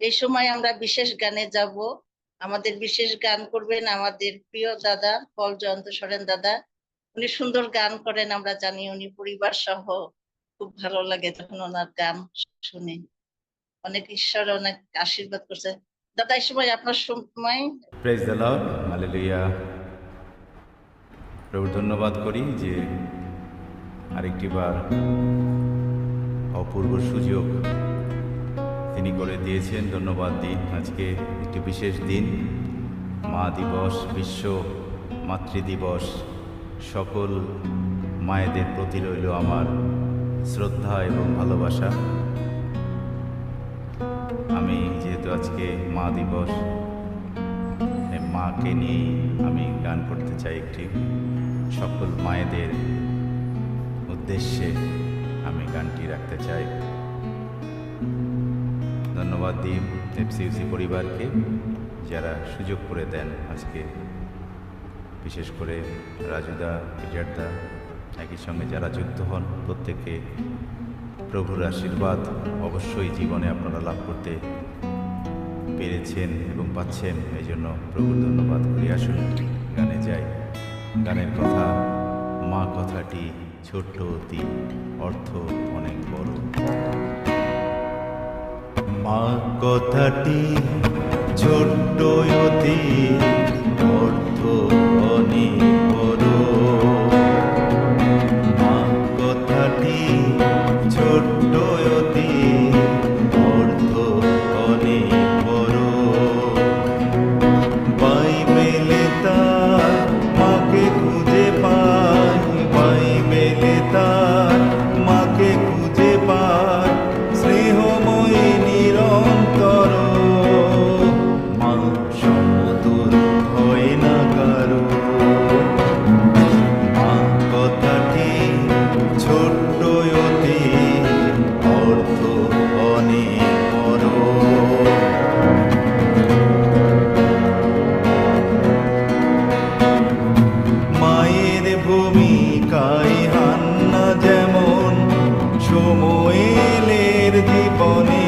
এই সময় আমরা বিশেষ গানে যাব। আমাদের বিশেষ গান করবেন আমাদের প্রিয় দাদা পল জয়ন্ত সরেন দাদা। উনি সুন্দর গান করেন, আমরা জানি। উনি পরিবার সহ খুব ভালো লাগে যখন ওনার গান শুনি। অনেক ঈশ্বর অনেক আশীর্বাদ করছে। দাদা এই সময় আপনার সময়। Praise the lord, hallelujah. প্রভু ধন্যবাদ করি যে আরেকটি বার অপূর্ব সুযোগ তিনি করে দিয়েছেন। ধন্যবাদ দিন। আজকে একটি বিশেষ দিন, মা দিবস, বিশ্ব মাতৃদিবস। সকল মায়েদের প্রতি রইল আমার শ্রদ্ধা এবং ভালোবাসা। আমি যেহেতু আজকে মা দিবস, মাকে নিয়েই আমি গান করতে চাই। একটি সকল মায়েদের উদ্দেশ্যে আমি গানটি রাখতে চাই। ধন্যবাদ দিই এফসিউসি পরিবারকে, যারা সুযোগ করে দেন আজকে, বিশেষ করে রাজুদা, বিজয়দা, একই সঙ্গে যারা যুক্ত হন, প্রত্যেকে প্রভুর আশীর্বাদ অবশ্যই জীবনে আপনারা লাভ করতে পেরেছেন এবং পাচ্ছেন। এই জন্য প্রভুর ধন্যবাদ করি। আসুন গানে যাই। গানের কথা, মা কথাটি ছোট্ট অতি, অর্থ অনেক বড়। মা কথাটি ছোট্ট অতি, অর্থ অনেক বড়। মা কথাটি ছোট্ট অতি, অর্থ অনেক বড়। বাইবেলে তার মাকে খুঁজে পাই, বাইবেলে তার মাকে খুঁজে পাই, স্নেহময়ী নিরন্তর। মা সমতুল হয় না কারো। মা কথাটি ছোট্ট অতি, অর্থ অনেক বড়। মায়ের ভূমিকায় হান্না যেমন সময়েলের জীবনে,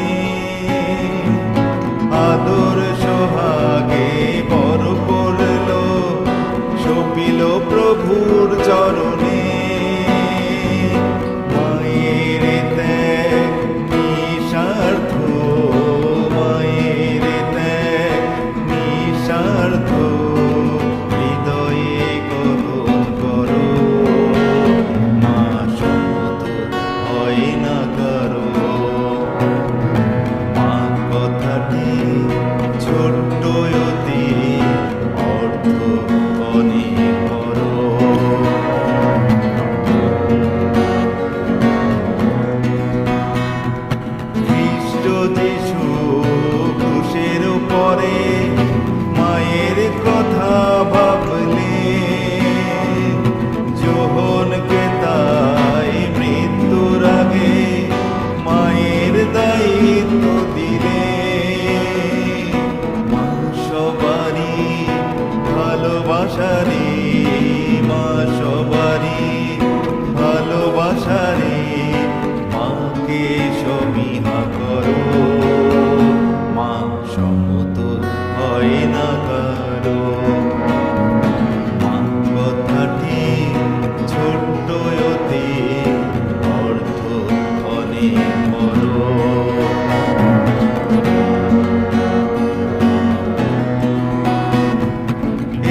আদর সোহাগে বড় করল, সপিল প্রভুর চরণে। মায়ের ত্যাগ নিঃস্বার্থ, মায়ের ত্যাগ নিঃস্বার্থ, হৃদয়ে গ্রহণ করো। মা সমতুল হয় না কারো। মা কথাটি ছোট্ট অতি, অর্থ অনেক বড়। খ্রিস্ট যিশু ক্রুশের উপরে মায়ের কথা ভাবলে, যোহনকে তাই মৃত্যুর আগে মায়ের দায়িত্ব দিলে। মা সবারই ভালোবাসারে, মা সবারই ভালোবাসারে, মাকে সমীহা করো। মা সমতুল হয় না কারো। মা কথাটি ছোট্ট অতি, অর্থ অনেক বড়।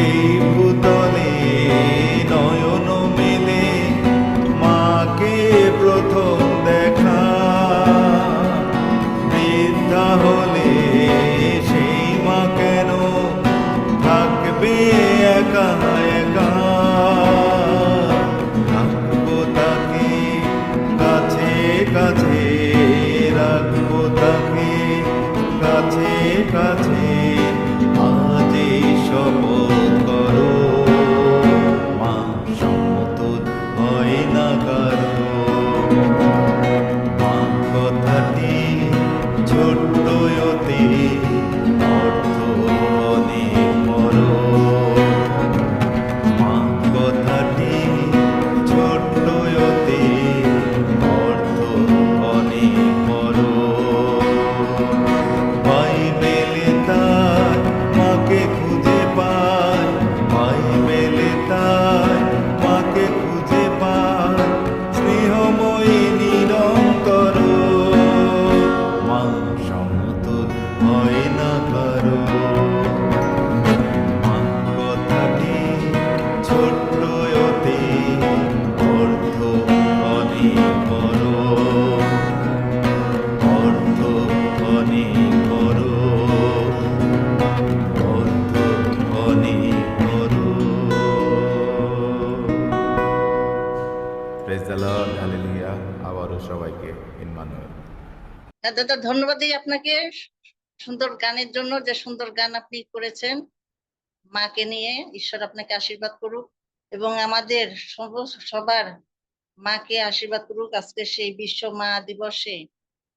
এই ভূতলে নয়ন মেলে মাকে প্রথম দেখা, বৃদ্ধা হলে সেই মা কেন থাকবে একা একা। রাখবো তাকে কাছে কাছে, রাখবো তাকে কাছে কাছে, আজ এই শপথ করো। মা সমতুল হয় না কারো। মা কথাটি ছোট্ট অতি, অর্থ অনেক বড়। মা কথাটি ছোট্ট অতি, অর্থ অনেক বড়। হয় না কারো। মা কথাটি ছোট্ট অতি, অর্থ অনেক বড়, অর্থ অনেক বড়, অর্থ অনেক বড়। Praise the lord, hallelujah. আবারও সবাইকে ইম্মানুয়েল। হ্যাঁ দাদা, ধন্যবাদ দিই আপনাকে সুন্দর গানের জন্য, যে সুন্দর গান আপনি করেছেন মাকে নিয়ে। ঈশ্বর আপনাকে আশীর্বাদ করুক এবং আমাদের সবার মাকে আশীর্বাদ করুক। আজকে সেই বিশ্ব মা দিবসে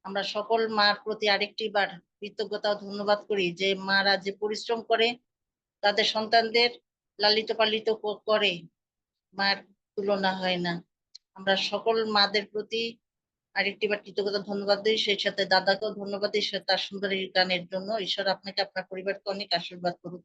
আমরা সকল মার প্রতি আরেকটি বার কৃতজ্ঞতা ও ধন্যবাদ করি, যে মারা যে পরিশ্রম করে তাদের সন্তানদের লালিত পালিত করে, মার তুলনা হয় না। আমরা সকল মাদের প্রতি আরেকটি বার কৃতজ্ঞতা ধন্যবাদ দিই, সেই সাথে দাদাকেও ধন্যবাদ দিই তার সুন্দর এই গানের জন্য। ঈশ্বর আপনাকে আপনার পরিবারকে অনেক আশীর্বাদ করুক।